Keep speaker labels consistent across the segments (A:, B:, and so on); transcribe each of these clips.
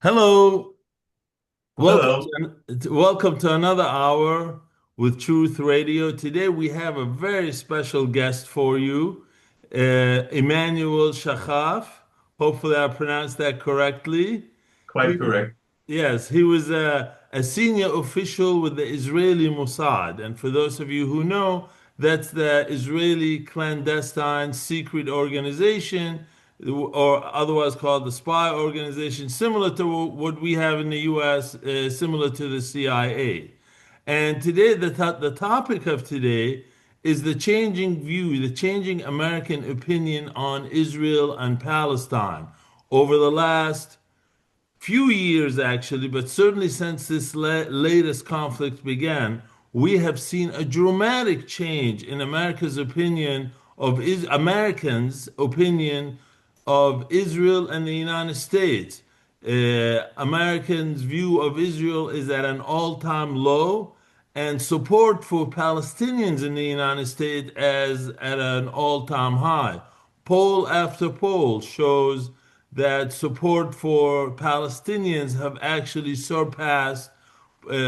A: Hello,
B: Hello.
A: welcome to another hour with Truth Radio. Today we have a very special guest for you, Emmanuel Shachaf. Hopefully I pronounced that correctly.
B: Quite correct.
A: Yes, he was a senior official with the Israeli Mossad. And for those of you who know, that's the Israeli clandestine secret organization, or otherwise called the spy organization, similar to what we have in the US, similar to the CIA. And today, the topic of today is the changing view, the changing American opinion on Israel and Palestine over the last few years actually, but certainly since this latest conflict began, we have seen a dramatic change in Americans' opinion of Israel and the United States. Americans' view of Israel is at an all-time low, and support for Palestinians in the United States as at an all-time high. Poll after poll shows that support for Palestinians have actually surpassed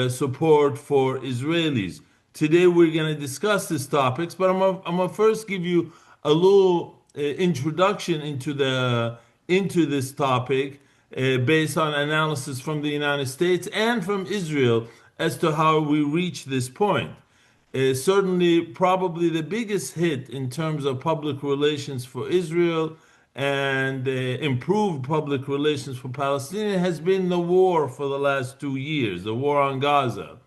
A: support for Israelis. Today we're going to discuss these topics, but I'm gonna first give you a little introduction into this topic based on analysis from the United States and from Israel as to how we reach this point. Certainly, probably the biggest hit in terms of public relations for Israel and improved public relations for Palestinians has been the war for the last 2 years, the war on Gaza.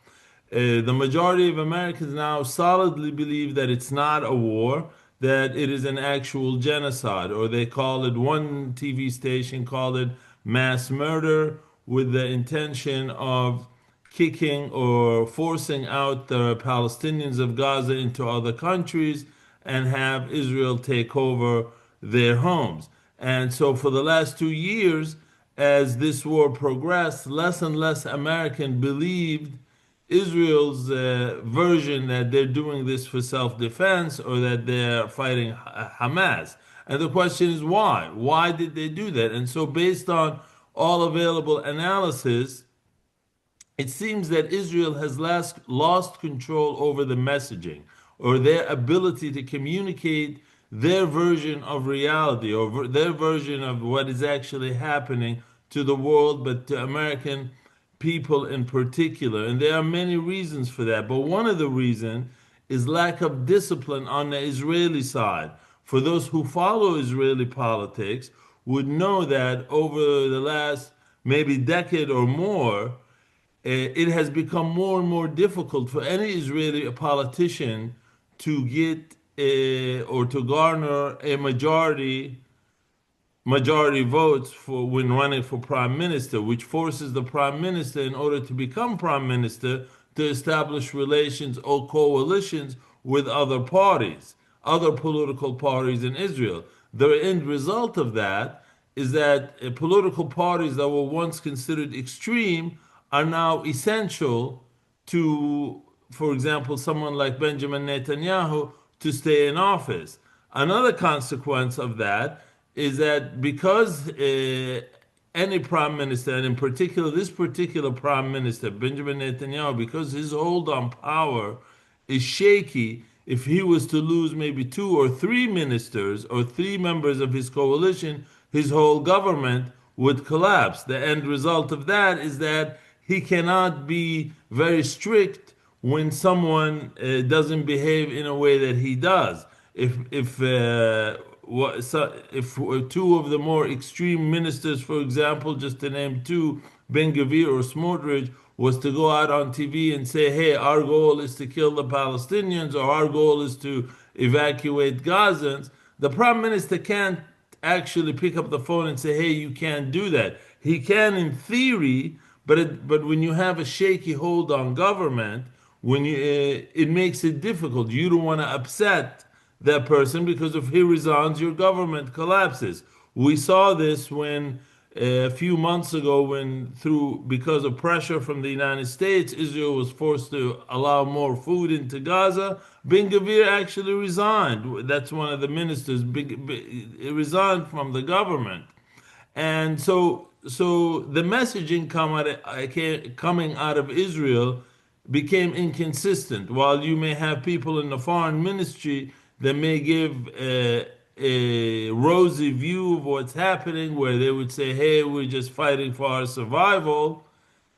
A: The majority of Americans now solidly believe that it's not a war, that it is an actual genocide, or they call it, one TV station called it mass murder with the intention of kicking or forcing out the Palestinians of Gaza into other countries and have Israel take over their homes. And so, for the last 2 years, as this war progressed, less and less American believed Israel's version that they're doing this for self-defense or that they're fighting Hamas. And the question is why? Why did they do that? And so, based on all available analysis, it seems that Israel has lost control over the messaging or their ability to communicate their version of reality or their version of what is actually happening to the world, but to American people in particular. And there are many reasons for that. But one of the reasons is lack of discipline on the Israeli side. For those who follow Israeli politics, would know that over the last maybe decade or more, it has become more and more difficult for any Israeli politician to get or to garner a majority votes for when running for prime minister, which forces the prime minister, in order to become prime minister, to establish relations or coalitions with other parties, other political parties in Israel. The end result of that is that political parties that were once considered extreme are now essential to, for example, someone like Benjamin Netanyahu to stay in office. Another consequence of that is that because any prime minister, and in particular this particular prime minister, Benjamin Netanyahu, because his hold on power is shaky, if he was to lose maybe two or three ministers or three members of his coalition, his whole government would collapse. The end result of that is that he cannot be very strict when someone doesn't behave in a way that he does. If two of the more extreme ministers, for example, just to name two, Ben Gvir or Smotrich, was to go out on TV and say, "Hey, our goal is to kill the Palestinians, or our goal is to evacuate Gazans," the prime minister can't actually pick up the phone and say, "Hey, you can't do that." He can in theory, but when you have a shaky hold on government, when you it makes it difficult. You don't want to upset that person because if he resigns, your government collapses. We saw this when a few months ago, when through because of pressure from the United States, Israel was forced to allow more food into Gaza. Ben Gvir actually resigned. That's one of the ministers. Resigned from the government. And so so the messaging coming out of Israel became inconsistent. While you may have people in the foreign ministry that may give a rosy view of what's happening, where they would say, "Hey, we're just fighting for our survival,"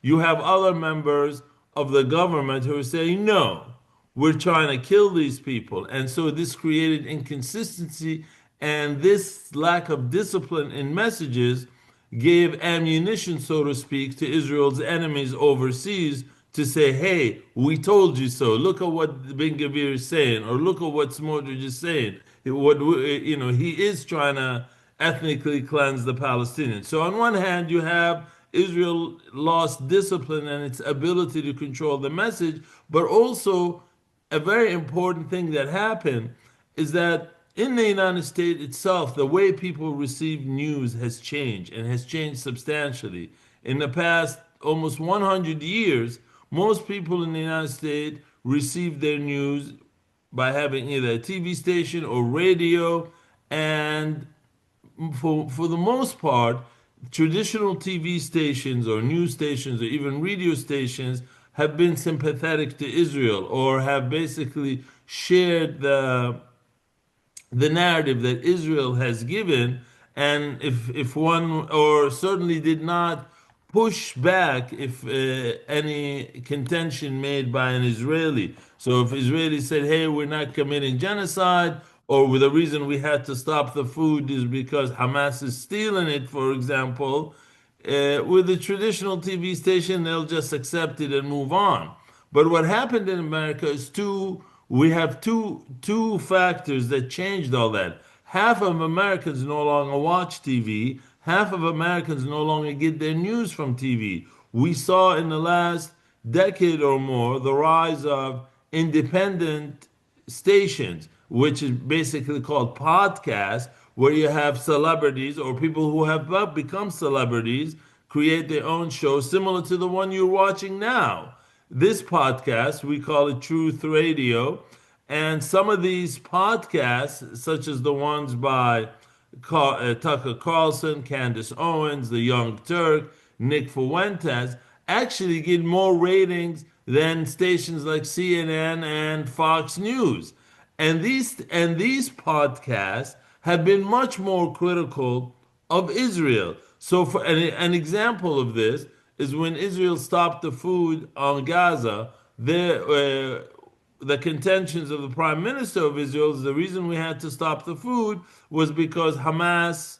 A: you have other members of the government who are saying, "No, we're trying to kill these people." And so this created inconsistency, and this lack of discipline in messages gave ammunition, so to speak, to Israel's enemies overseas to say, "Hey, we told you so. Look at what Ben Gvir is saying, or look at what Smotrich is saying. He is trying to ethnically cleanse the Palestinians." So on one hand, you have Israel lost discipline and its ability to control the message, but also a very important thing that happened is that in the United States itself, the way people receive news has changed and has changed substantially. In the past almost 100 years, most people in the United States receive their news by having either a TV station or radio, and for the most part, traditional TV stations or news stations or even radio stations have been sympathetic to Israel or have basically shared the narrative that Israel has given, and if one or certainly did not push back if any contention made by an Israeli. So if Israeli said, "Hey, we're not committing genocide," or the reason we had to stop the food is because Hamas is stealing it, for example, with the traditional TV station, they'll just accept it and move on. But what happened in America is we have two factors that changed all that. Half of Americans no longer watch TV. Half of Americans no longer get their news from TV. We saw in the last decade or more the rise of independent stations, which is basically called podcasts, where you have celebrities or people who have become celebrities create their own show similar to the one you're watching now. This podcast, we call it Truth Radio. And some of these podcasts, such as the ones by Tucker Carlson, Candace Owens, The Young Turk, Nick Fuentes, actually get more ratings than stations like CNN and Fox News. And these podcasts have been much more critical of Israel. So, for an example of this is when Israel stopped the food on Gaza, the contentions of the prime minister of Israel is the reason we had to stop the food was because Hamas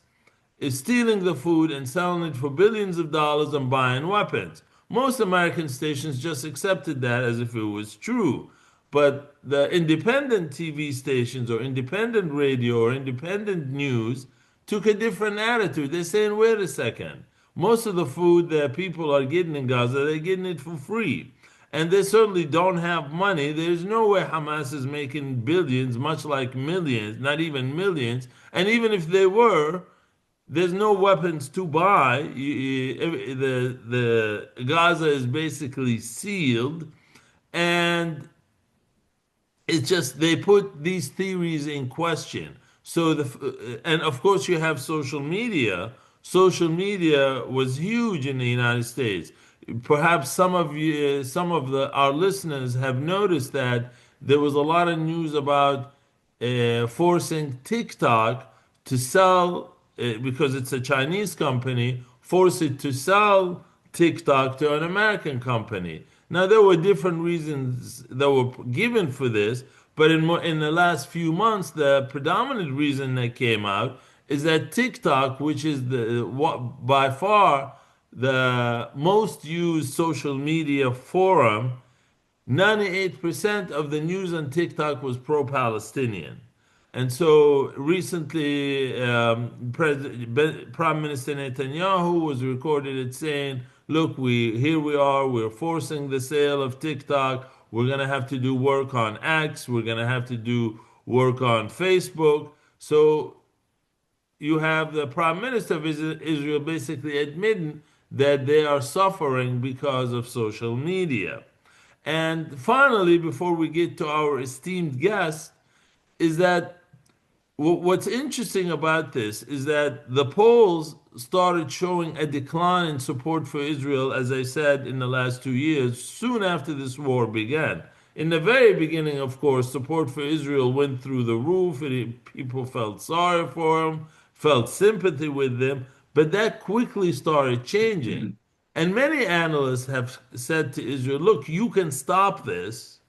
A: is stealing the food and selling it for billions of dollars and buying weapons. Most American stations just accepted that as if it was true. But the independent TV stations or independent radio or independent news took a different attitude. They're saying, wait a second, most of the food that people are getting in Gaza, they're getting it for free. And they certainly don't have money. There's no way Hamas is making billions, much like millions, not even millions. And even if they were, there's no weapons to buy. The Gaza is basically sealed, and it's just they put these theories in question. So and of course you have social media. Social media was huge in the United States. Perhaps some of our listeners have noticed that there was a lot of news about forcing TikTok to sell, because it's a Chinese company, force it to sell TikTok to an American company. Now, there were different reasons that were given for this, but in the last few months, the predominant reason that came out is that TikTok, which is by far the most used social media forum, 98% of the news on TikTok was pro-Palestinian. And so recently, Prime Minister Netanyahu was recorded as saying, "Look, here we are. We're forcing the sale of TikTok. We're gonna have to do work on X. We're gonna have to do work on Facebook." So you have the Prime Minister of Israel basically admitting that they are suffering because of social media. And finally, before we get to our esteemed guest, is that What's interesting about this is that the polls started showing a decline in support for Israel, as I said, in the last 2 years, soon after this war began. In the very beginning, of course, support for Israel went through the roof. People felt sorry for them, felt sympathy with them, but that quickly started changing. And many analysts have said to Israel, look, you can stop this.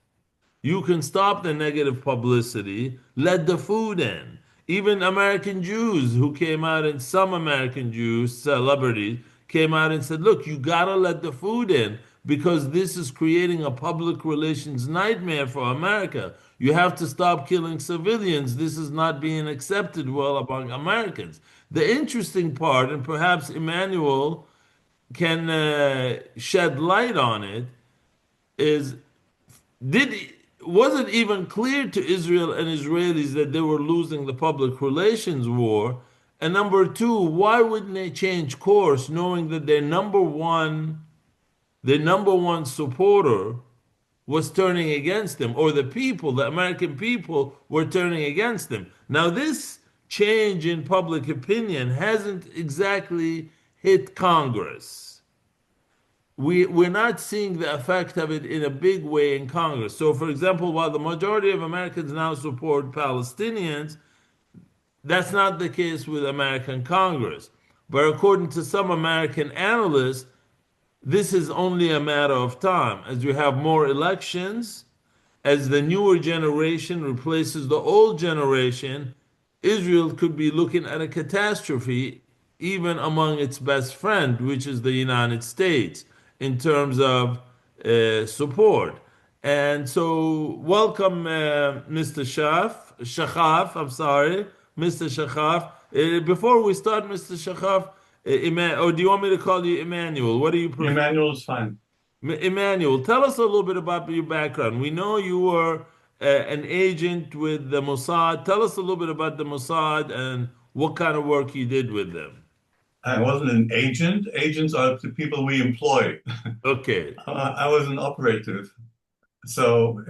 A: You can stop the negative publicity, let the food in. Even American Jews who came out, and some American Jews, celebrities, came out and said, look, you gotta let the food in because this is creating a public relations nightmare for America. You have to stop killing civilians. This is not being accepted well among Americans. The interesting part, and perhaps Emmanuel can shed light on it, is did was it even clear to Israel and Israelis that they were losing the public relations war? And number two, why wouldn't they change course knowing that their number one supporter was turning against them, or the people, the American people, were turning against them? Now, this change in public opinion hasn't exactly hit Congress. We're not seeing the effect of it in a big way in Congress. So, for example, while the majority of Americans now support Palestinians, that's not the case with American Congress. But according to some American analysts, this is only a matter of time. As you have more elections, as the newer generation replaces the old generation, Israel could be looking at a catastrophe even among its best friend, which is the United States, in terms of support. And so, welcome, Mr. Shachaf. I'm sorry, Mr. Shachaf. Before we start, Mr. Shachaf, or do you want me to call you Emmanuel? What do you prefer?
B: Emmanuel is fine.
A: Emmanuel, tell us a little bit about your background. We know you were an agent with the Mossad. Tell us a little bit about the Mossad and what kind of work you did with them.
B: I wasn't an agent. Agents are the people we employ.
A: Okay.
B: I was an operative. So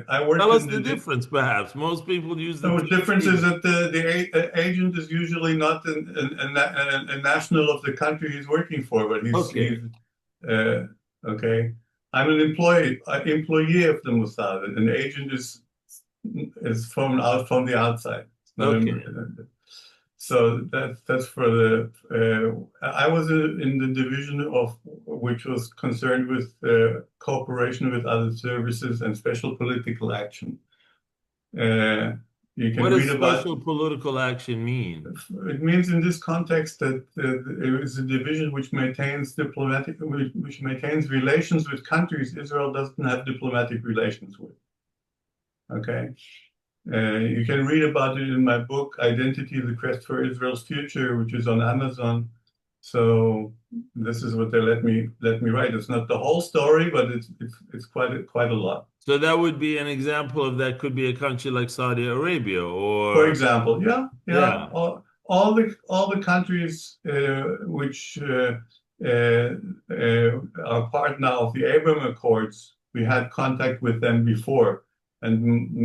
B: I
A: Tell
B: worked
A: us
B: in
A: the
B: the
A: difference, perhaps. Most people use the
B: The
A: term
B: difference is
A: agent.
B: that the agent is usually not a national of the country he's working for, but he's
A: Okay.
B: uh, okay. I'm an employee of the Mossad. An agent is from the outside. It's not
A: Okay.
B: so that's for the. I was in the division of which was concerned with cooperation with other services and special political action. Uh, you
A: What
B: can
A: does
B: read about
A: special political action mean?
B: it means in this context that it is a division which which maintains relations with countries Israel doesn't have diplomatic relations with. Okay, you can read about it in my book "Identity: The Quest for Israel's Future," which is on Amazon. So this is what they let me write. It's not the whole story, but it's quite a lot.
A: So that would be an example of that could be a country like Saudi Arabia
B: For
A: or,
B: example, yeah,
A: yeah.
B: all the countries which are part now of the Abraham Accords, we had contact with them before, and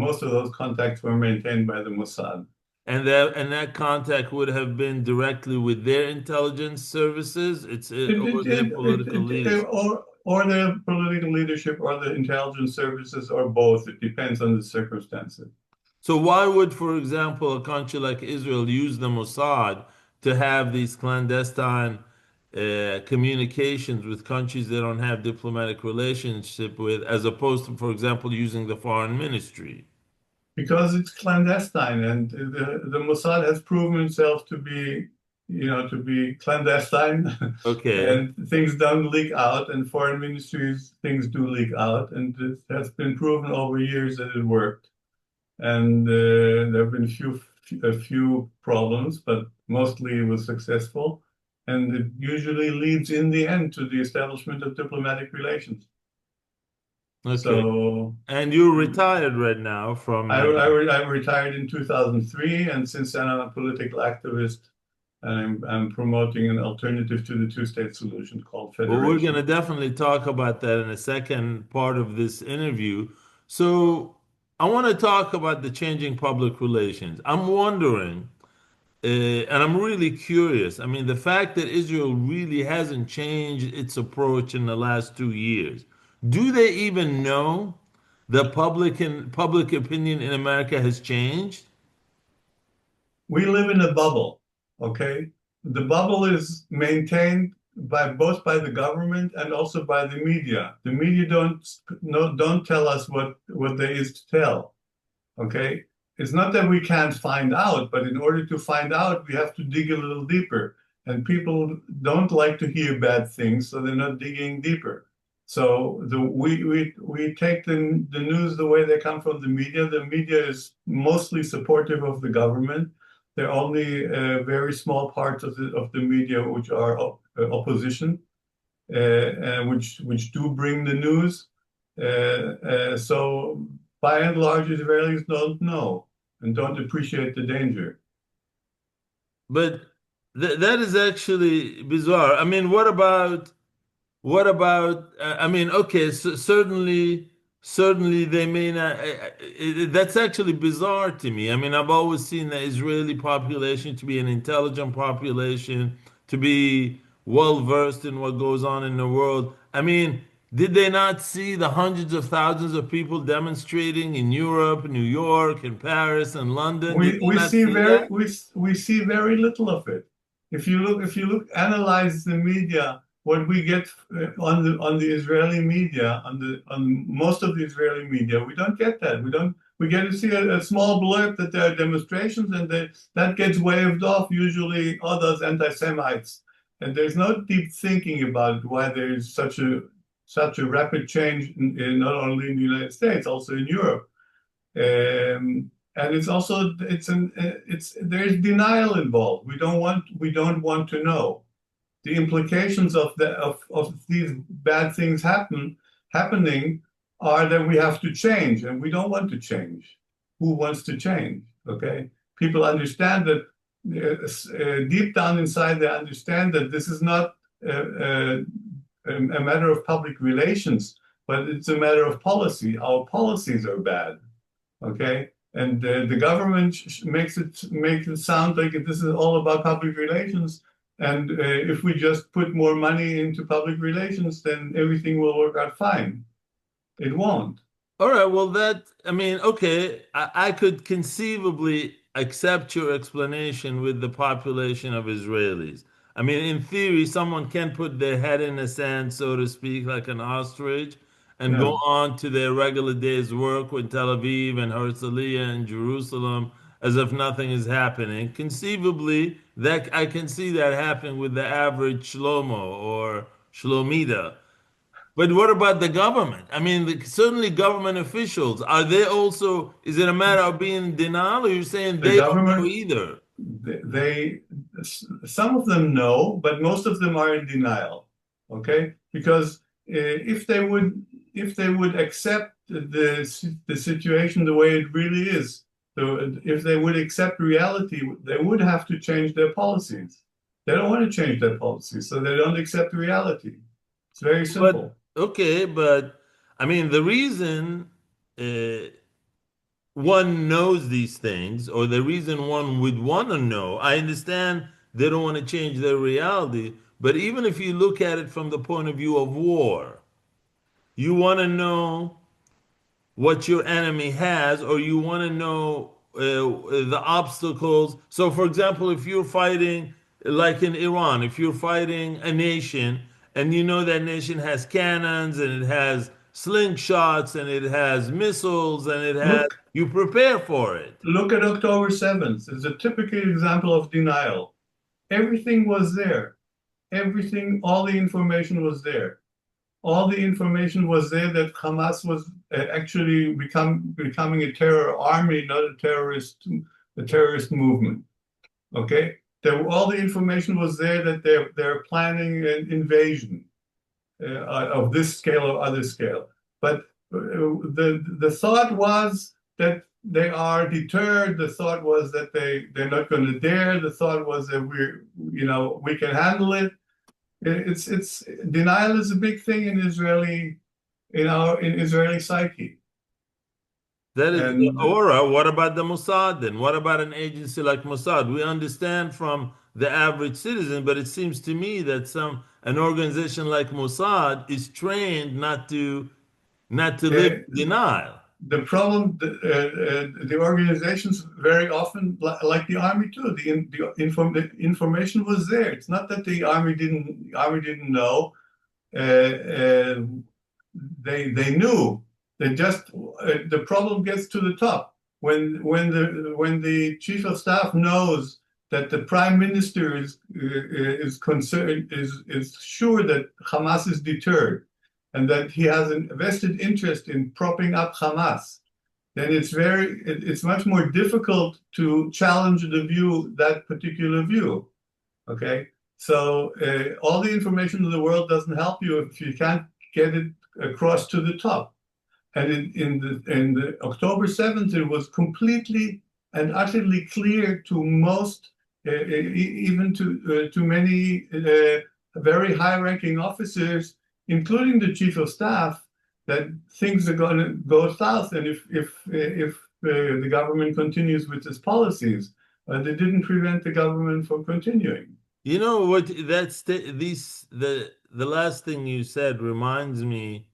B: most of those contacts were maintained by the Mossad.
A: And that contact would have been directly with their intelligence services. It's
B: It,
A: or
B: it,
A: their
B: it,
A: political
B: it, it,
A: leadership.
B: or the political leadership or the intelligence services or both. It depends on the circumstances.
A: So why would, for example, a country like Israel use the Mossad to have these clandestine communications with countries they don't have diplomatic relationship with, as opposed to, for example, using the foreign ministry?
B: Because it's clandestine, and the Mossad has proven itself to be clandestine,
A: Okay.
B: and things don't leak out, and foreign ministries things do leak out, and it has been proven over years that it worked. And there have been a few problems, but mostly it was successful, and it usually leads in the end to the establishment of diplomatic relations.
A: Okay.
B: So.
A: And you're retired right now from.
B: I retired in 2003, and since then I'm a political activist, and I'm promoting an alternative to the two-state solution called
A: Well, we're going to
B: federation.
A: definitely talk about that in a second part of this interview. So, I want to talk about the changing public relations. I'm wondering, and I'm really curious. I mean, the fact that Israel really hasn't changed its approach in the last 2 years, do they even know the public opinion in America has changed?
B: We live in a bubble, okay? The bubble is maintained by both by the government and also by the media. The media don't tell us what there is to tell, okay? It's not that we can't find out, but in order to find out, we have to dig a little deeper. And people don't like to hear bad things, so they're not digging deeper. So we take the news the way they come from the media. The media is mostly supportive of the government. There are only very small parts of the media which are opposition, which do bring the news. So by and large, Israelis don't know and don't appreciate the danger.
A: But that is actually bizarre. I mean, what about? I mean, okay, so certainly they may not. That's actually bizarre to me. I mean, I've always seen the Israeli population to be an intelligent population, to be well versed in what goes on in the world. I mean, did they not see the hundreds of thousands of people demonstrating in Europe, New York, and Paris, and London? Did
B: We
A: they
B: we
A: not
B: see
A: see
B: very
A: that?
B: we see very little of it. Analyze the media, what we get on the Israeli media, on most of the Israeli media, we don't get that. We get to see a small blurb that there are demonstrations, and that gets waved off. Usually, others anti-Semites, and there's no deep thinking about why there is such a rapid change not only in the United States, also in Europe. And it's also it's there's denial involved. We don't want to know the implications of these bad things happening are that we have to change, and we don't want to change. Who wants to change? Okay, people understand that deep down inside they understand that this is not a matter of public relations, but it's a matter of policy. Our policies are bad. Okay, and the government makes it sound like this is all about public relations, and if we just put more money into public relations, then everything will work out fine. It won't.
A: All right, well, I mean, okay, I could conceivably accept your explanation with the population of Israelis. I mean, in theory, someone can put their head in the sand, so to speak, like an ostrich, and go
B: Yeah.
A: on to their regular day's work with Tel Aviv and Herzliya and Jerusalem as if nothing is happening. Conceivably, that I can see that happening with the average Shlomo or Shlomida. But what about the government? I mean, certainly government officials, are they also, is it a matter of being in denial or you're saying
B: The
A: they don't know
B: government,
A: either?
B: they, some of them know, but most of them are in denial. Okay, because if they would accept the situation the way it really is, so if they would accept reality, they would have to change their policies. They don't want to change their policies, so they don't accept reality. It's very
A: But,
B: simple.
A: okay, but I mean, the reason uh, one knows these things, or the reason one would want to know, I understand they don't want to change their reality, but even if you look at it from the point of view of war, you want to know what your enemy has, or you want to know the obstacles. So, for example, if you're fighting, like in Iran, if you're fighting a nation and you know that nation has cannons and it has slingshots and it has missiles and it has,
B: Look,
A: you prepare for it.
B: look at October 7th. It's a typical example of denial. Everything was there. Everything, all the information was there. All the information was there that Hamas was actually becoming a terror army, not a terrorist movement. Okay, all the information was there that they're planning an invasion of this scale or other scale. But the thought was that they are deterred. The thought was that they're not going to dare. The thought was that we can handle it. It's denial is a big thing in Israeli psyche.
A: That is,
B: And
A: or what about the Mossad then? What about an agency like Mossad? We understand from the average citizen, but it seems to me that an organization like Mossad is trained not to live
B: the
A: in denial.
B: the problem, the organizations very often, like the army too, the information was there. It's not that the army didn't know. Uh, they knew. They just the problem gets to the top when the chief of staff knows that the prime minister is concerned is sure that Hamas is deterred and that he has a vested interest in propping up Hamas, then it's much more difficult to challenge that particular view. Okay, so all the information in the world doesn't help you if you can't get it across to the top. And in the October 7th, it was completely and utterly clear to most, even to many very high-ranking officers, including the chief of staff, that things are going to go south. And if the government continues with its policies, they didn't prevent the government from continuing.
A: You know what? The last thing you said reminds me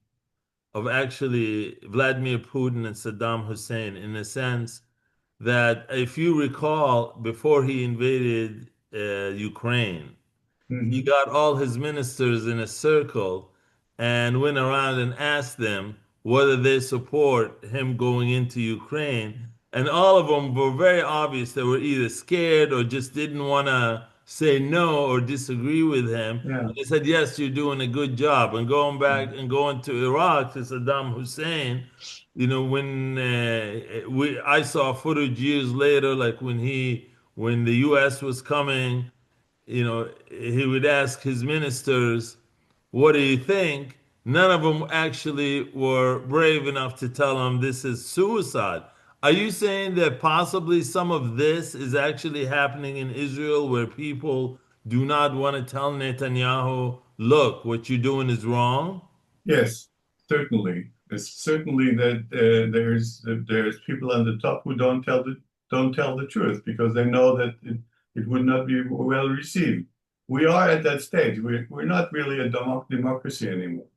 A: of actually Vladimir Putin and Saddam Hussein in the sense that if you recall, before he invaded Ukraine, he
B: Mhm.
A: got all his ministers in a circle and went around and asked them whether they support him going into Ukraine. And all of them were very obvious. They were either scared or just didn't want to say no or disagree with him.
B: Yeah.
A: And they said, yes, you're doing a good job. And going back and going to Iraq to Saddam Hussein, when I saw footage years later, like when the U.S. was coming, he would ask his ministers, what do you think? None of them actually were brave enough to tell him this is suicide. Are you saying that possibly some of this is actually happening in Israel where people do not want to tell Netanyahu, look, what you're doing is wrong?
B: Yes, certainly. It's certainly that there's people on the top who don't tell the truth because they know that it would not be well received. We are at that stage. We're not really a democracy anymore.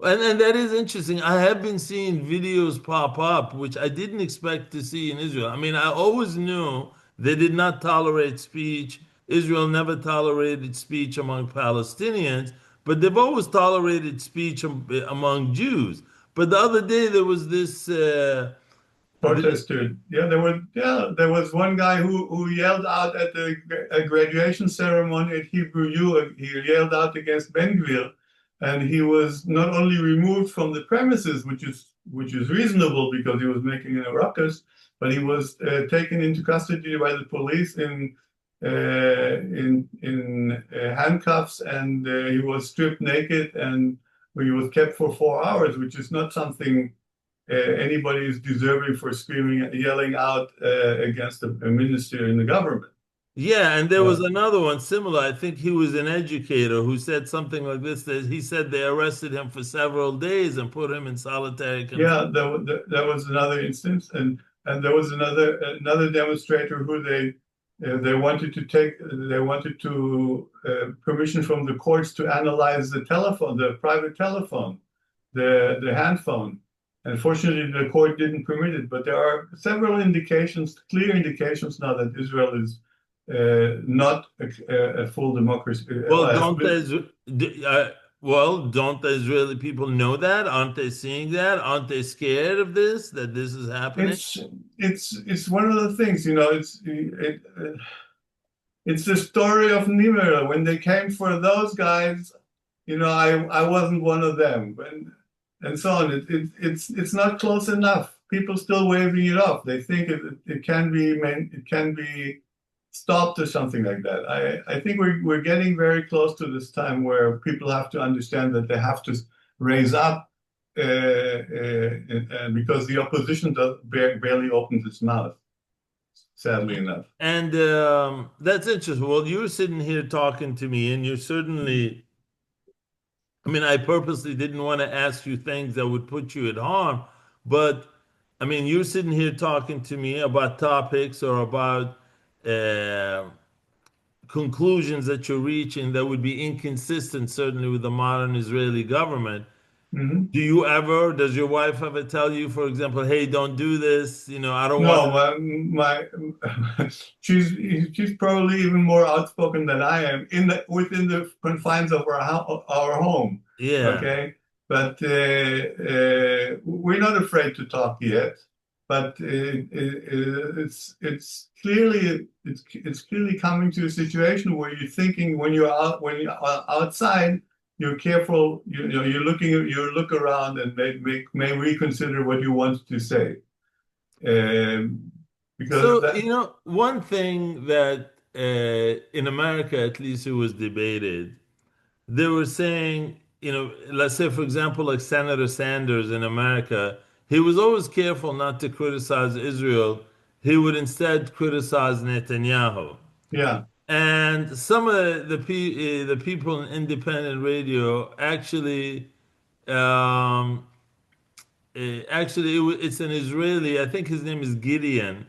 A: And that is interesting. I have been seeing videos pop up, which I didn't expect to see in Israel. I mean, I always knew they did not tolerate speech. Israel never tolerated speech among Palestinians, but they've always tolerated speech among Jews. But the other day there was this.
B: Protester. There was one guy who yelled out at a graduation ceremony at Hebrew U. He yelled out against Ben Gvir, and he was not only removed from the premises, which is reasonable because he was making a ruckus, but he was taken into custody by the police in handcuffs, and he was stripped naked, and he was kept for 4 hours, which is not something anybody is deserving for screaming and yelling out against a minister in the government.
A: Yeah, and there was
B: Uh,
A: another one similar. I think he was an educator who said something like this, that he said they arrested him for several days and put him in solitary
B: yeah,
A: confinement.
B: that was another instance, and there was another demonstrator who they wanted permission from the courts to analyze the telephone, the private telephone, the hand phone. Unfortunately, the court didn't permit it, but there are several indications, clear indications now that Israel is not a full democracy.
A: Well, don't the Israeli people know that? Aren't they seeing that? Aren't they scared of this, that this is happening?
B: It's it's one of the things, it's the story of Nimrod. When they came for those guys, I wasn't one of them, and so on. It's not close enough. People still waving it off. They think it can be stopped or something like that. I think we're getting very close to this time where people have to understand that they have to raise up because the opposition barely opens its mouth, sadly enough.
A: And that's interesting. Well, you're sitting here talking to me, and you're certainly, I mean, I purposely didn't want to ask you things that would put you at harm, but I mean, you're sitting here talking to me about topics or about uh, conclusions that you're reaching that would be inconsistent, certainly with the modern Israeli government.
B: Mhm.
A: Does your wife ever tell you, for example, hey, don't do this? I don't want
B: No,
A: to.
B: she's she's probably even more outspoken than I am in the within the confines of our home.
A: Yeah.
B: Okay, but we're not afraid to talk yet. But it's clearly coming to a situation where you're thinking when you're outside, you're careful. You look around and may reconsider what you want to say. Um, because
A: So,
B: that,
A: one thing that in America, at least, it was debated, they were saying, let's say, for example, like Senator Sanders in America, he was always careful not to criticize Israel. He would instead criticize Netanyahu.
B: yeah,
A: And some of the people in independent radio um, it's an Israeli. I think his name is Gideon,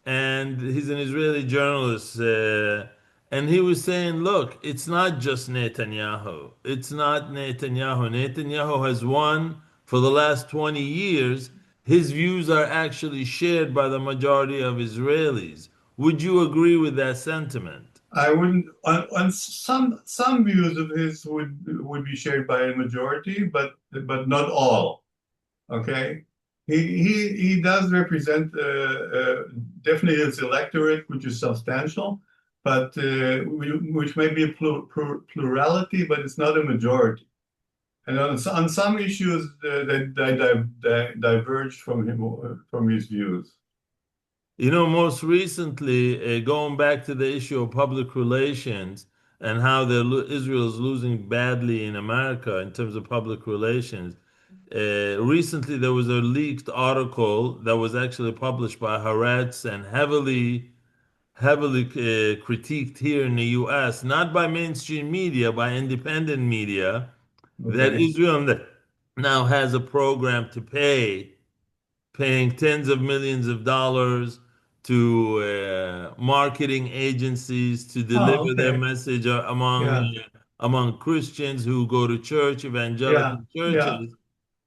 A: and he's an Israeli journalist. And he was saying, look, it's not just Netanyahu. It's not Netanyahu. Netanyahu has won for the last 20 years. His views are actually shared by the majority of Israelis. Would you agree with that sentiment?
B: I wouldn't. On some views of his would be shared by a majority, but not all. Okay, he does represent definitely his electorate, which is substantial, but which may be a plurality, but it's not a majority. And on some issues, they diverge from him from his views.
A: Most recently, going back to the issue of public relations and how Israel is losing badly in America in terms of public relations. Recently, there was a leaked article that was actually published by Haaretz and heavily critiqued here in the U.S., not by mainstream media, by independent media, that
B: Okay.
A: now has a program to paying tens of millions of dollars to marketing agencies to
B: Oh,
A: deliver their
B: okay.
A: message
B: Yeah.
A: among Christians who go to church, evangelical
B: Yeah. Yeah.
A: churches.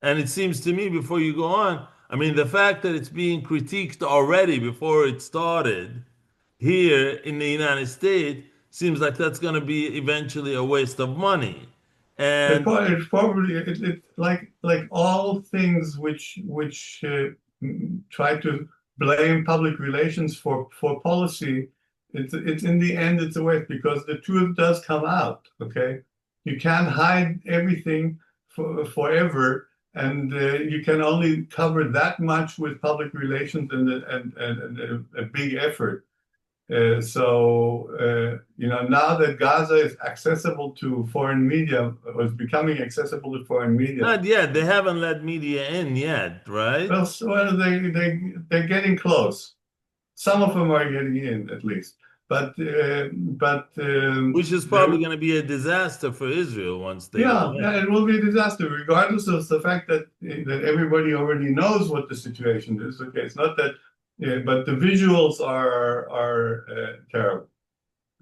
A: And it seems to me, before you go on, I mean, the fact that it's being critiqued already before it started here in the United States seems like that's going to be eventually a waste of money. And
B: It's probably like all things which try to blame public relations for policy. It's in the end it's a waste because the truth does come out. Okay, you can't hide everything forever, and you can only cover that much with public relations and a big effort. Now that Gaza is accessible to foreign media, or is becoming accessible to foreign media,
A: not yet, they haven't let media in yet, right?
B: they're getting close. Some of them are getting in, at least. But
A: Which is
B: there,
A: probably going to be a disaster for Israel once they go
B: yeah, yeah,
A: in.
B: it will be a disaster, regardless of the fact that everybody already knows what the situation is. Okay, it's not that, but the visuals are terrible.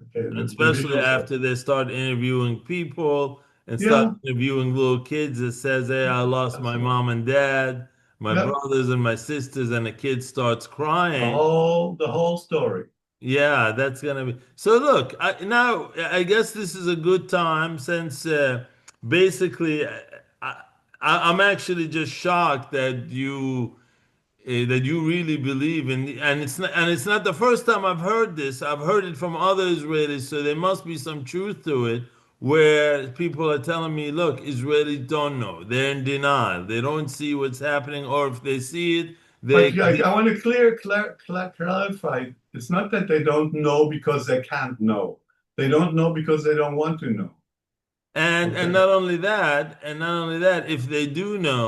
B: Okay, the
A: Especially
B: visuals are.
A: after they start interviewing people and start
B: Yeah,
A: interviewing little kids that says, hey, I lost my
B: absolutely.
A: mom and dad, my
B: Yep.
A: brothers and my sisters, and the kid starts
B: The
A: crying.
B: whole story.
A: Yeah, that's gonna be. So look, now I guess this is a good time since basically I'm actually just shocked that you really believe in, and it's not the first time I've heard this. I've heard it from other Israelis, so there must be some truth to it. Where people are telling me, look, Israelis don't know, they're in denial, they don't see what's happening, or if they see it,
B: But
A: they
B: I want to clarify. It's not that they don't know because they can't know. They don't know because they don't want to know.
A: and
B: Okay.
A: not only that, if they do know,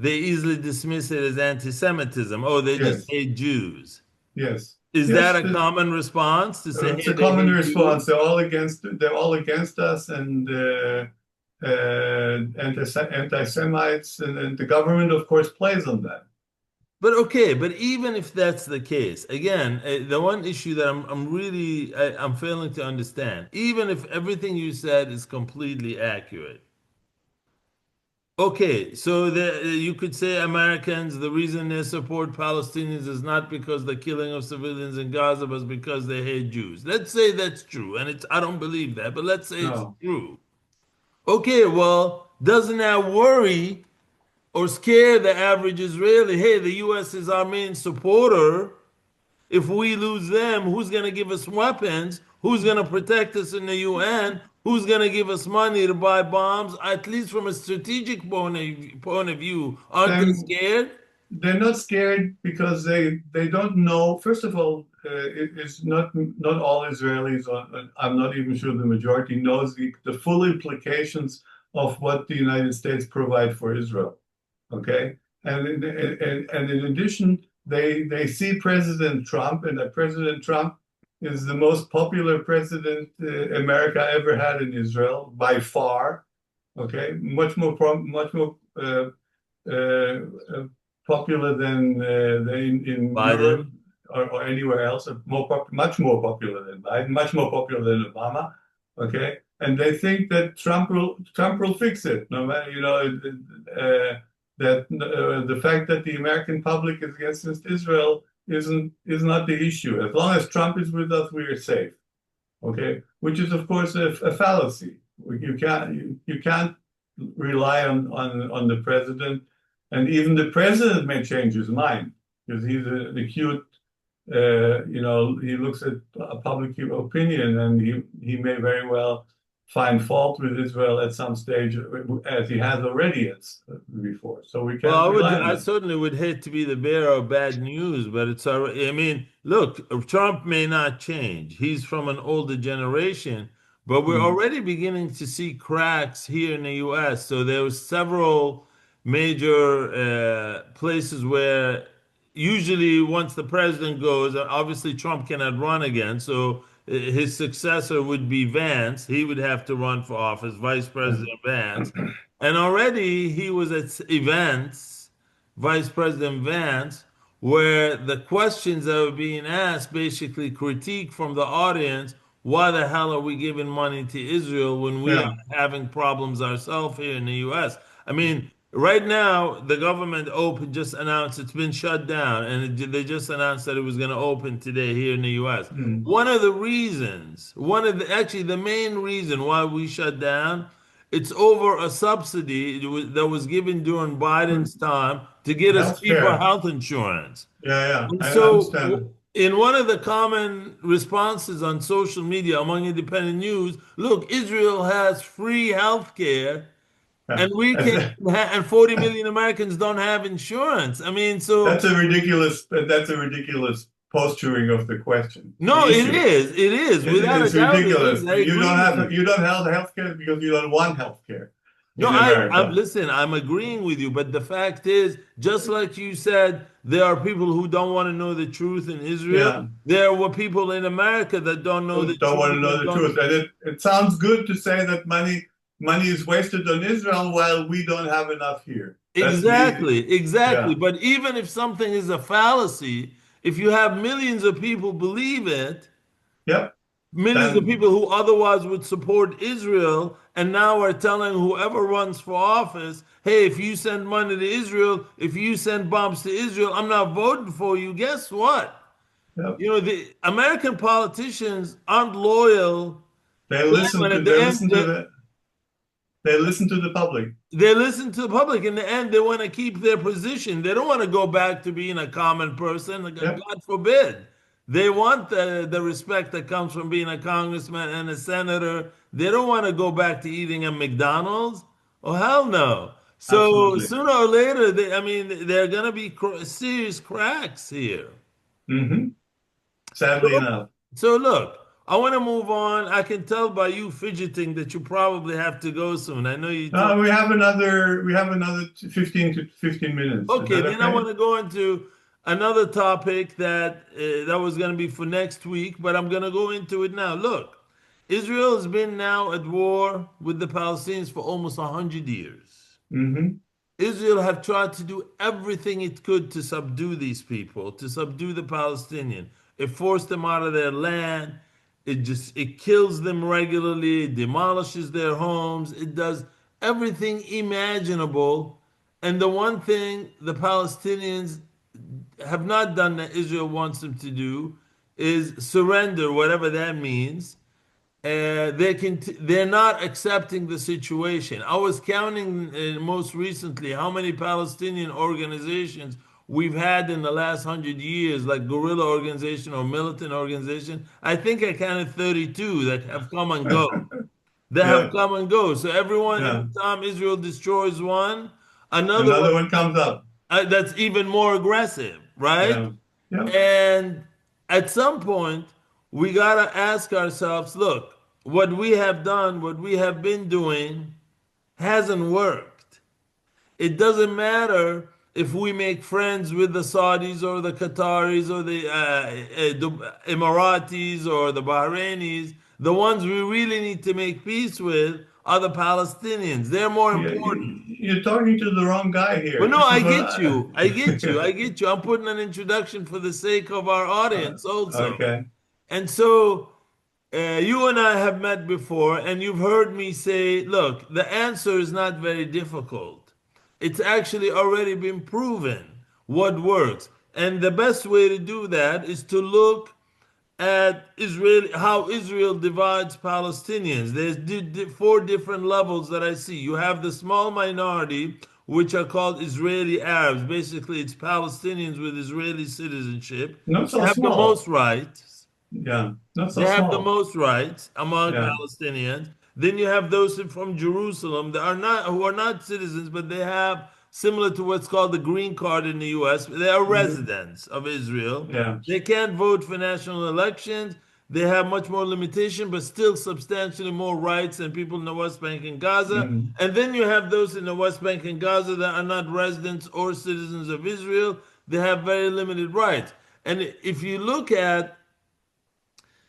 A: they easily dismiss it as anti-Semitism. Oh, they just
B: Yes.
A: hate Jews.
B: Yes.
A: Is that
B: Yes.
A: a common response to say,
B: It's
A: hey,
B: a
A: they
B: common
A: hate
B: response.
A: Jews?
B: They're all against us and anti-Semites, and the government, of course, plays on that.
A: But okay, but even if that's the case, again, the one issue that I'm really I'm failing to understand, even if everything you said is completely accurate. Okay, so you could say Americans, the reason they support Palestinians is not because the killing of civilians in Gaza, but because they hate Jews. Let's say that's true, and it's I don't believe that, but let's say it's
B: No.
A: true. Okay, well, doesn't that worry or scare the average Israeli? Hey, the U.S. is our main supporter. If we lose them, who's going to give us weapons? Who's going to protect us in the UN? Who's going to give us money to buy bombs? At least from a strategic point of view, aren't they
B: Then
A: scared?
B: they're not scared because they don't know. First of all, it's not all Israelis. I'm not even sure the majority knows the full implications of what the United States provide for Israel. Okay, and in addition, they see President Trump, and that President Trump is the most popular president America ever had in Israel by far. Okay, much more uh, popular than in Europe
A: Biden.
B: or anywhere else. Much more popular than Biden, much more popular than Obama. Okay, and they think that Trump will fix it. No matter that the fact that the American public is against Israel is not the issue. As long as Trump is with us, we are safe. Okay, which is of course a fallacy. You can't rely on the president, and even the president may change his mind because he's an acute. He looks at public opinion, and he may very well find fault with Israel at some stage, as he has already before. So we
A: Well,
B: can't rely on
A: I
B: him.
A: certainly would hate to be the bearer of bad news, but it's all right. I mean, look, Trump may not change. He's from an older generation, but we're
B: Mm.
A: already beginning to see cracks here in the U.S. So there was several major places where usually once the president goes, obviously Trump cannot run again, so his successor would be Vance. He would have to run for office, Vice President Vance. And already he was at events, Vice President Vance, where the questions that were being asked basically critique from the audience, why the hell are we giving money to Israel when we are
B: Yeah.
A: having problems ourselves here in the US? I mean, right now, the government open just announced it's been shut down, and they just announced that it was going to open today here in the US.
B: Mm.
A: One of the reasons, actually the main reason why we shut down, it's over a subsidy that was given during
B: For
A: Biden's time to get us cheaper
B: healthcare.
A: health insurance.
B: Yeah, yeah,
A: And
B: I
A: so,
B: understand.
A: in one of the common responses on social media among independent news, look, Israel has free health care,
B: Yeah.
A: and we can't, and 40 million Americans don't have insurance. I mean, so
B: That's a ridiculous posturing of the question,
A: no,
B: the issue.
A: it is, without a
B: It's
A: doubt, it is.
B: ridiculous.
A: I agree with you.
B: You don't have healthcare because you don't want healthcare
A: No,
B: in
A: I'm
B: America.
A: listen, I'm agreeing with you, but the fact is, just like you said, there are people who don't want to know the truth in Israel.
B: Yeah,
A: There were people in America that don't know the
B: don't want to
A: truth
B: know
A: and
B: the
A: don't
B: truth. And it sounds good to say that money is wasted on Israel while we don't have enough here. That's the easy.
A: exactly, exactly.
B: Yeah.
A: But even if something is a fallacy, if you have millions of people believe it,
B: Yep.
A: millions of
B: Then
A: people who otherwise would support Israel and now are telling whoever runs for office, hey, if you send money to Israel, if you send bombs to Israel, I'm not voting for you. Guess what?
B: yep.
A: You know, the American politicians aren't loyal
B: They
A: to them,
B: listen
A: and
B: to
A: at the
B: they
A: end,
B: listen to they listen to the public.
A: they listen to the public. In the end, they want to keep their position. They don't want to go back to being a common person.
B: Yep.
A: God forbid. They want the respect that comes from being a congressman and a senator. They don't want to go back to eating at McDonald's. Oh, hell no. So
B: Absolutely.
A: sooner or later, I mean, there are going to be serious cracks here.
B: Hmm. Sadly
A: So,
B: enough.
A: so look, I want to move on. I can tell by you fidgeting that you probably have to go soon. I know you told.
B: We have another 15 to 15 minutes. Is
A: Okay,
B: that
A: then I
B: okay?
A: want to go into another topic that was going to be for next week, but I'm going to go into it now. Look, Israel has been now at war with the Palestinians for almost 100 years.
B: Hmm.
A: Israel have tried to do everything it could to subdue these people, to subdue the Palestinian. It forced them out of their land. It kills them regularly, it demolishes their homes, it does everything imaginable. And the one thing the Palestinians have not done that Israel wants them to do is surrender, whatever that means. They're not accepting the situation. I was counting most recently how many Palestinian organizations we've had in the last 100 years, like guerrilla organization or militant organization. I think I counted 32 that have come and go. They have
B: Yeah,
A: come and go. So every
B: yeah.
A: time Israel destroys one, another one
B: Another one comes up.
A: that's even more aggressive, right?
B: Yeah, yeah,
A: And at some point, we got to ask ourselves, look, what we have done, what we have been doing hasn't worked. It doesn't matter if we make friends with the Saudis or the Qataris or the Emiratis or the Bahrainis. The ones we really need to make peace with are the Palestinians. They're more
B: yeah.
A: important.
B: You're talking to the wrong guy
A: But
B: here.
A: no,
B: This
A: I
B: is what
A: get you. I get you. I get you. I'm putting an introduction for the sake of our audience also.
B: okay.
A: And so you and I have met before, and you've heard me say, look, the answer is not very difficult. It's actually already been proven what works. And the best way to do that is to look at Israel, how Israel divides Palestinians. There's four different levels that I see. You have the small minority, which are called Israeli Arabs. Basically, it's Palestinians with Israeli citizenship.
B: Not
A: They
B: so
A: have the most
B: small.
A: rights.
B: Yeah, not
A: They
B: so
A: have the
B: small.
A: most rights among
B: Yeah.
A: Palestinians. Then you have those from Jerusalem that are not who are not citizens, but they have similar to what's called the green card in the U.S. They are
B: Hmm.
A: residents of Israel.
B: Yeah.
A: They can't vote for national elections. They have much more limitation, but still substantially more rights than people in the West Bank and Gaza.
B: Hmm.
A: And then you have those in the West Bank and Gaza that are not residents or citizens of Israel. They have very limited rights. And if you look at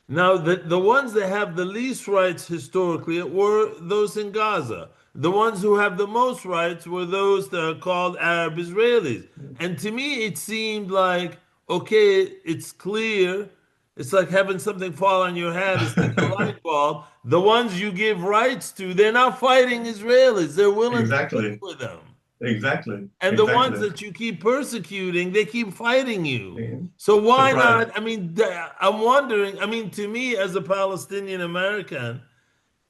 A: now, the ones that have the least rights historically were those in Gaza. The ones who have the most rights were those that are called Arab Israelis. And to me, it seemed like, okay, it's clear. It's like having something fall on your head. It's like a light bulb. The ones you give rights to, they're not fighting Israelis. They're willing to live
B: Exactly.
A: with them.
B: Exactly.
A: And the ones
B: Exactly.
A: that you keep persecuting, they keep fighting you. So why
B: Surprise.
A: not? I mean, I'm wondering. I mean, to me, as a Palestinian American,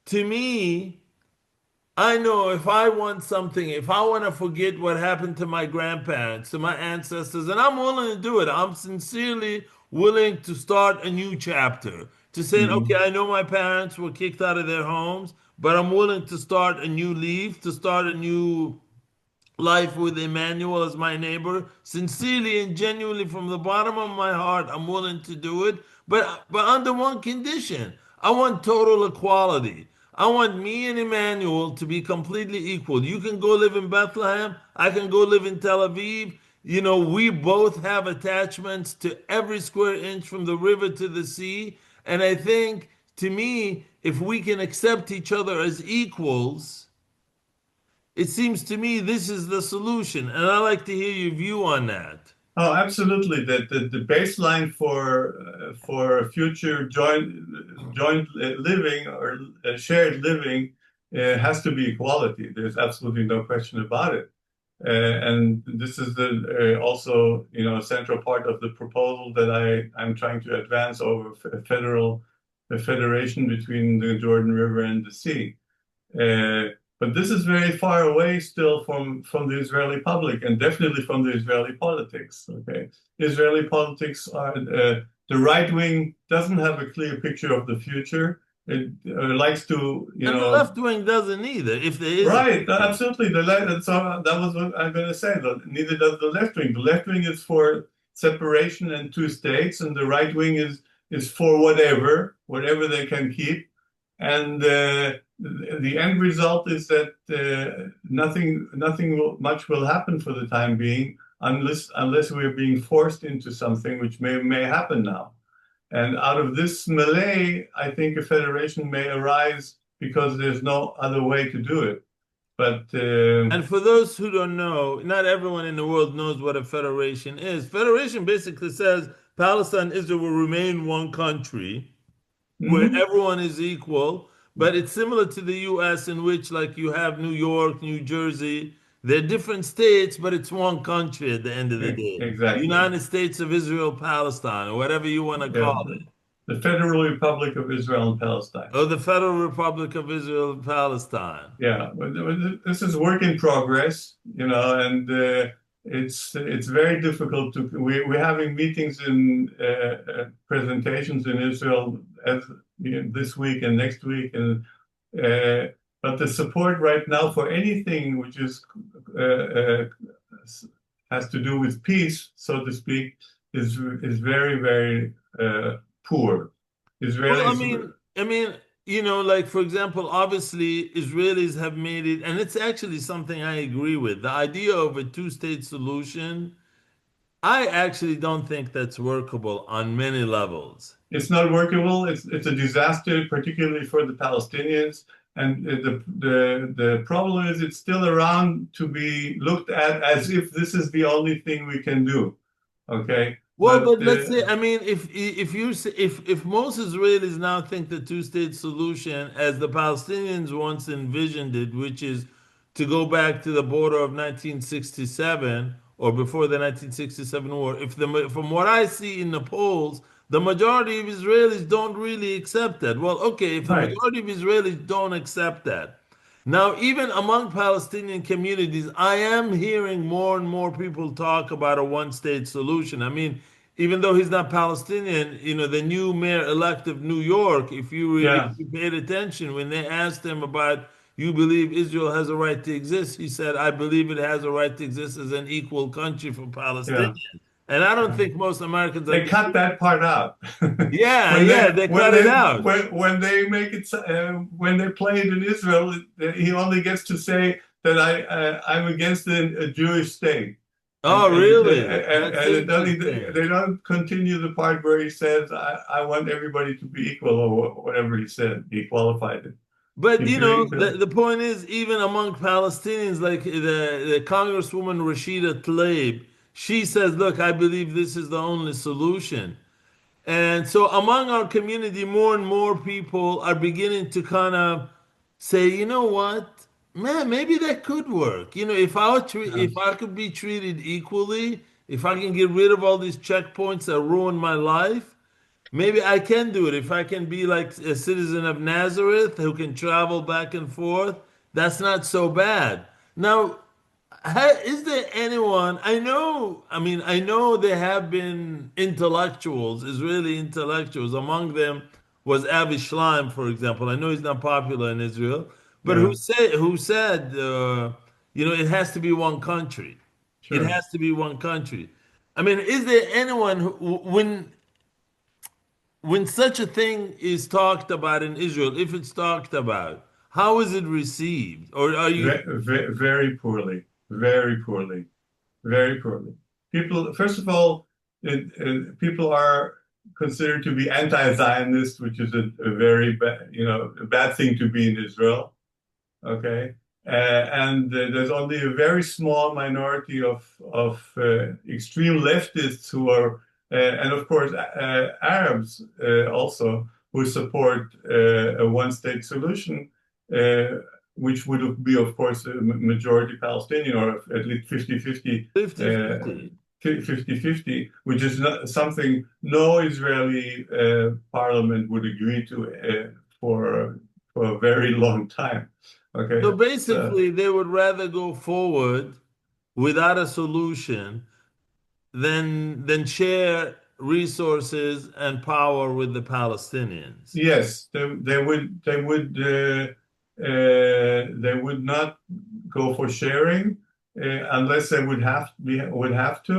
A: to me, I know if I want something, if I want to forget what happened to my grandparents, to my ancestors, and I'm willing to do it, I'm sincerely willing to start a new chapter. To say, okay,
B: Hmm.
A: I know my parents were kicked out of their homes, but I'm willing to start a new leaf, to start a new life with Emmanuel as my neighbor. Sincerely and genuinely from the bottom of my heart, I'm willing to do it. But under one condition. I want total equality. I want me and Emmanuel to be completely equal. You can go live in Bethlehem. I can go live in Tel Aviv. You know, we both have attachments to every square inch from the river to the sea. And I think, to me, if we can accept each other as equals, it seems to me this is the solution, and I'd like to hear your view on that.
B: Oh, absolutely. The baseline for future joint living or shared living has to be equality. There's absolutely no question about it. And this is the also a central part of the proposal that I'm trying to advance over a federation between the Jordan River and the sea. Uh, but this is very far away still from the Israeli public and definitely from the Israeli politics. Okay, Israeli politics are the right wing doesn't have a clear picture of the future. It likes to,
A: And the left wing doesn't either, if there is a
B: right,
A: picture.
B: absolutely. The left, so that was what I'm going to say. Neither does the left wing. The left wing is for separation and two states, and the right wing is for whatever they can keep. And the end result is that nothing much will happen for the time being, unless we're being forced into something, which may happen now. And out of this melee, I think a federation may arise because there's no other way to do it. But
A: And for those who don't know, not everyone in the world knows what a federation is. Federation basically says Palestine and Israel will remain one country where
B: mhm,
A: everyone is equal, but it's similar to the US in which like you have New York, New Jersey, they're different states, but it's one country at the end of the day.
B: exactly.
A: United States of Israel, Palestine, or whatever you want to
B: Yeah,
A: call it.
B: the Federal Republic of Israel and Palestine.
A: Or the Federal Republic of Israel and Palestine.
B: Yeah, but this is work in progress, and it's very difficult to. We're having meetings and presentations in Israel as this week and next week, and uh, but the support right now for anything which is has to do with peace, so to speak, is very very poor.
A: Well,
B: Israelis,
A: like for example, obviously Israelis have made it, and it's actually something I agree with. The idea of a two-state solution, I actually don't think that's workable on many levels.
B: it's not workable. It's a disaster, particularly for the Palestinians. And the problem is it's still around to be looked at as if this is the only thing we can do. Okay,
A: Well,
B: but
A: but let's say, if most Israelis now think the two-state solution, as the Palestinians once envisioned it, which is to go back to the border of 1967 or before the 1967 war, if the from what I see in the polls, the majority of Israelis don't really accept that. Well, okay, if the
B: right,
A: majority of Israelis don't accept that, now, even among Palestinian communities, I am hearing more and more people talk about a one-state solution. I mean, even though he's not Palestinian, the new mayor-elect of New York, if
B: yeah,
A: you paid attention, when they asked him about, you believe Israel has a right to exist, he said, I believe it has a right to exist as an equal country for
B: yeah.
A: Palestinians. And I don't think most Americans
B: They cut that part out.
A: yeah,
B: when
A: yeah,
B: they
A: they
B: when
A: cut it
B: they
A: out.
B: when they make it when they play it in Israel, he only gets to say that I'm against a Jewish state,
A: Oh, really? That's
B: and it doesn't,
A: interesting.
B: they don't continue the part where he says I want everybody to be equal or whatever he said. He qualified it.
A: But
B: He, he,
A: the point is, even among Palestinians, like the Congresswoman Rashida Tlaib, she says, "Look, I believe this is the only solution." And so, among our community, more and more people are beginning to kind of say, "You know what, man? Maybe that could work.
B: yeah,
A: If I could be treated equally, if I can get rid of all these checkpoints that ruin my life." Maybe I can do it if I can be like a citizen of Nazareth who can travel back and forth. That's not so bad. Now, is there anyone I know? I mean, I know there have been intellectuals, Israeli intellectuals. Among them was Avi Shlaim, for example. I know he's not popular in Israel, but
B: yeah,
A: who said it has to be one country. It
B: sure.
A: has to be one country. I mean, is there anyone when such a thing is talked about in Israel, if it's talked about, how is it received? Or are you
B: Very poorly, very poorly. Very poorly. People, first of all, people are considered to be anti-Zionist, which is a very bad, a bad thing to be in Israel. Okay, and there's only a very small minority of extreme leftists who are, and of course, Arabs also who support a one-state solution, uh, which would be, of course, a majority Palestinian or at least 50-50,
A: 50-50?
B: 50-50, which is not something no Israeli parliament would agree to for a very long time.
A: So
B: Okay, so
A: basically, they would rather go forward without a solution than share resources and power with the Palestinians.
B: yes, they would not go for sharing unless they would have to,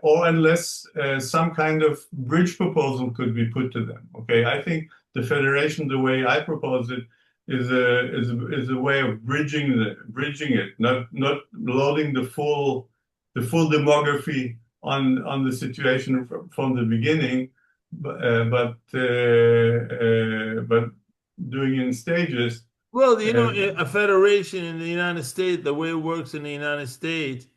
B: or unless some kind of bridge proposal could be put to them. Okay, I think the federation, the way I propose it, is a way of bridging it, not loading the full demography on the situation from the beginning, but doing it in stages
A: Well,
B: Uh,
A: a federation in the United States, the way it works in the United States,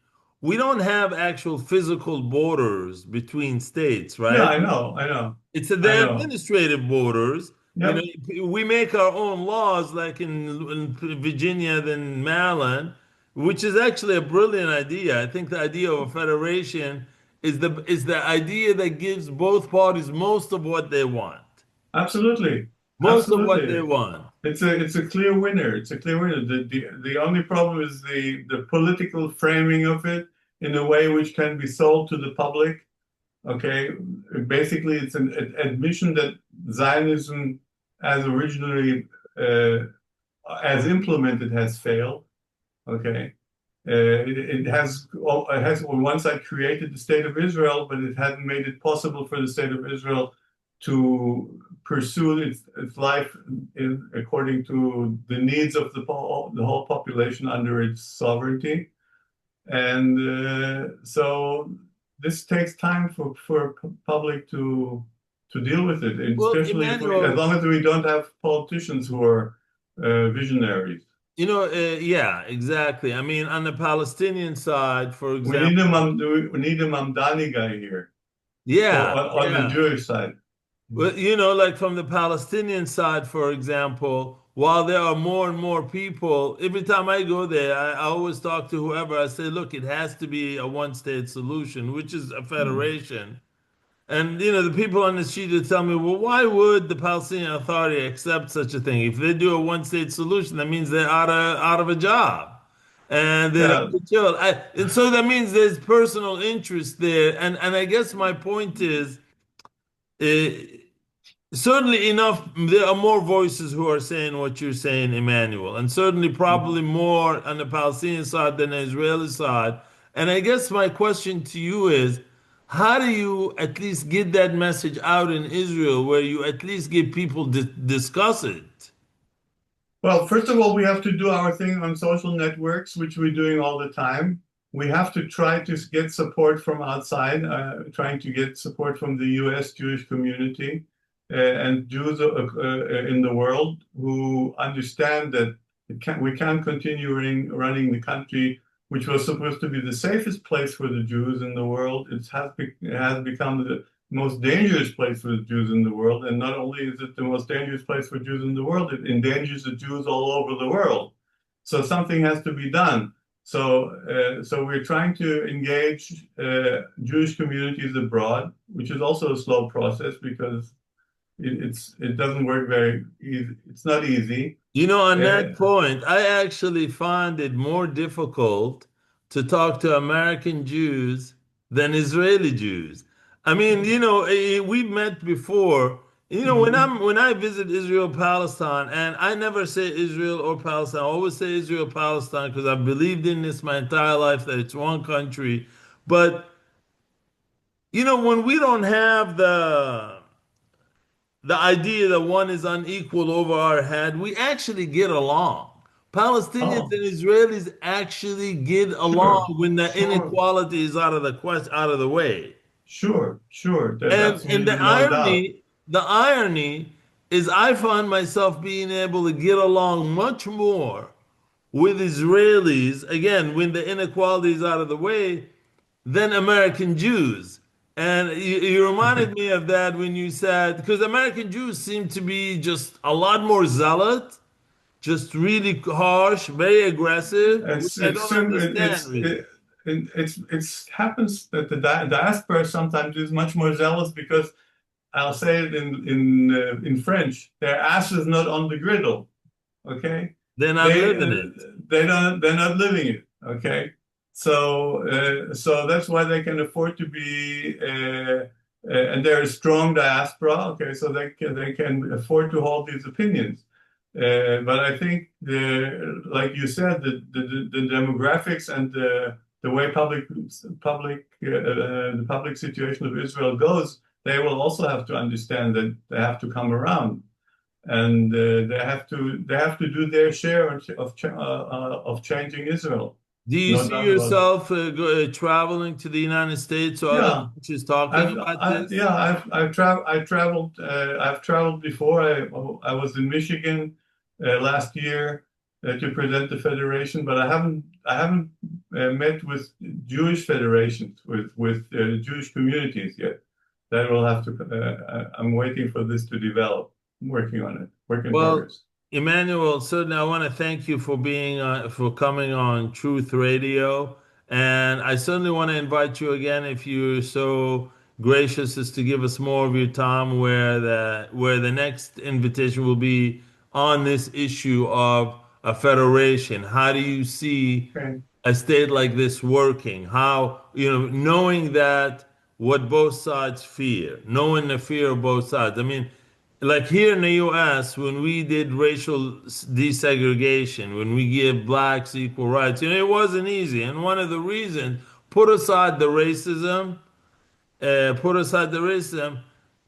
A: we don't have actual physical borders between states,
B: yeah,
A: right?
B: I know,
A: It's
B: I
A: the
B: know.
A: administrative borders.
B: Yep,
A: We make our own laws, like in Virginia, then Maryland, which is actually a brilliant idea. I think the idea of a federation is the idea that gives both parties most of what they want.
B: absolutely,
A: Most of what they
B: absolutely.
A: want.
B: It's a clear winner. It's a clear winner. The only problem is the political framing of it in a way which can be sold to the public. Okay, basically, it's an admission that Zionism, as originally as implemented, has failed. Okay, it has on one side created the state of Israel, but it hadn't made it possible for the state of Israel to pursue its life according to the needs of the whole population under its sovereignty. And so this takes time for public to deal with it, and
A: Well,
B: especially if as
A: Emmanuel,
B: long as we don't have politicians who are visionaries.
A: yeah, exactly. I mean, on the Palestinian side, for
B: We need a
A: example,
B: we need a Mamdani guy here for
A: yeah,
B: on the
A: yeah.
B: Jewish side.
A: Well, like from the Palestinian side, for example, while there are more and more people, every time I go there, I always talk to whoever. I say, look, it has to be a one-state solution, which is a
B: Hmm.
A: federation. And the people on the street will tell me, well, why would the Palestinian Authority accept such a thing? If they do a one-state solution, that means they're out of a job, and they'll
B: Yeah.
A: get killed. And so that means there's personal interest there. And I guess my point is, uh, certainly enough, there are more voices who are saying what you're saying, Emmanuel, and certainly
B: Mhm.
A: probably more on the Palestinian side than the Israeli side. And I guess my question to you is, how do you at least get that message out in Israel where you at least get people to discuss it?
B: Well, first of all, we have to do our thing on social networks, which we're doing all the time. We have to try to get support from outside, trying to get support from the U.S. Jewish community and Jews in the world who understand that we can't continue running the country, which was supposed to be the safest place for the Jews in the world. It has become the most dangerous place for the Jews in the world. And not only is it the most dangerous place for Jews in the world, it endangers the Jews all over the world. So something has to be done. So we're trying to engage Jewish communities abroad, which is also a slow process because it doesn't work very easy. It's not easy.
A: On
B: Uh,
A: that point, I actually find it more difficult to talk to American Jews than Israeli Jews. I mean, we've met before. When
B: mhm.
A: I visit Israel, Palestine, and I never say Israel or Palestine, I always say Israel, Palestine, because I've believed in this my entire life that it's one country. But when we don't have the idea that one is unequal over our head, we actually get along. Palestinians
B: Oh,
A: and Israelis actually get
B: sure,
A: along when the
B: sure,
A: inequality is out of the way.
B: sure. There's
A: And
B: absolutely no doubt.
A: the irony is I find myself being able to get along much more with Israelis, again, when the inequality is out of the way, than American Jews. And you reminded me of that when you said, because American Jews seem to be just a lot more zealot, just really harsh, very aggressive, which
B: It's
A: I
B: it's
A: don't
B: sim-
A: understand really.
B: it's happens that the diaspora sometimes is much more zealous because I'll say it in French. Their ass is not on the griddle. Okay,
A: They're not
B: they
A: living it.
B: they're not living it. Okay, so that's why they can afford to be and they're a strong diaspora. Okay, so they can afford to hold these opinions. But I think like you said, the demographics and the way the public situation of Israel goes, they will also have to understand that they have to come around, and they have to do their share of changing Israel.
A: Do you
B: No
A: see
B: doubt about it.
A: yourself traveling to the United States or other
B: Yeah,
A: countries talking about this?
B: I've traveled before. I was in Michigan last year to present the federation, but I haven't met with Jewish federations with Jewish communities yet. That will have to. I'm waiting for this to develop. I'm working on it. Work in
A: Well,
B: progress.
A: Emmanuel, certainly I want to thank you for being for coming on Truth Radio, and I certainly want to invite you again if you're so gracious as to give us more of your time, where the next invitation will be on this issue of a federation. How do you see
B: Okay.
A: a state like this working? How, knowing that what both sides fear, knowing the fear of both sides. I mean, like here in the US, when we did racial desegregation, when we give blacks equal rights, it wasn't easy. And one of the reasons, put aside the racism, put aside the racism,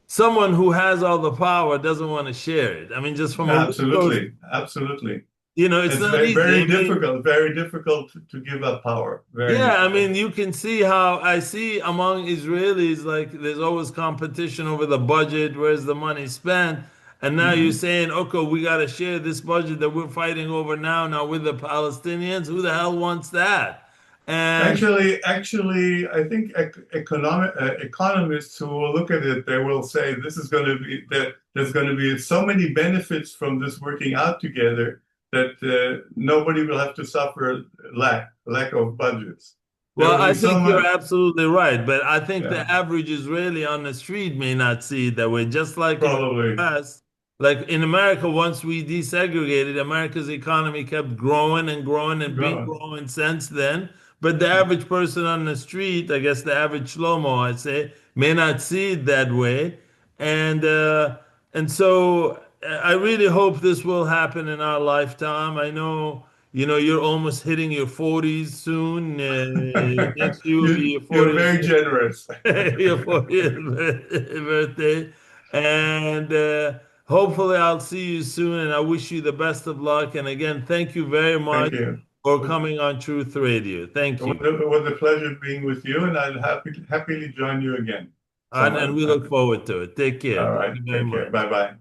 A: someone who has all the power doesn't want to share it. I mean, just from a resource,
B: Absolutely, absolutely.
A: it's
B: It's
A: not easy. I mean,
B: very difficult to give up power. Very
A: yeah, I
B: difficult.
A: mean, you can see how I see among Israelis, like there's always competition over the budget, where's the money spent? And now you're
B: Mhm.
A: saying, okay, we got to share this budget that we're fighting over now with the Palestinians. Who the hell wants that? And
B: Actually, I think economists who will look at it, they will say this is going to be that there's going to be so many benefits from this working out together that nobody will have to suffer lack of budgets. There
A: well,
B: will be
A: I
B: so
A: think you're
B: much.
A: absolutely right, but I think
B: Yeah,
A: the average Israeli on the street may not see it that way. Just like in the
B: probably
A: US, like in America, once we desegregated, America's economy kept growing and growing and been
B: growing.
A: growing since then. But the average person on the street, I guess the average Shlomo, I'd say, may not see it that way. And so I really hope this will happen in our lifetime. I know. You're almost hitting your 40s soon. Next year will be your
B: You're
A: 40th,
B: very generous.
A: your 40th birthday. And hopefully I'll see you soon. And I wish you the best of luck. And again, thank you very
B: Thank
A: much
B: you.
A: for coming on Truth Radio. Thank you.
B: It was a pleasure being with you, and I'll happily join you again
A: And,
B: some
A: and
B: other
A: we look
B: time.
A: forward to it. Take care.
B: All
A: Thank
B: right.
A: you very
B: Take care.
A: much.
B: Bye bye.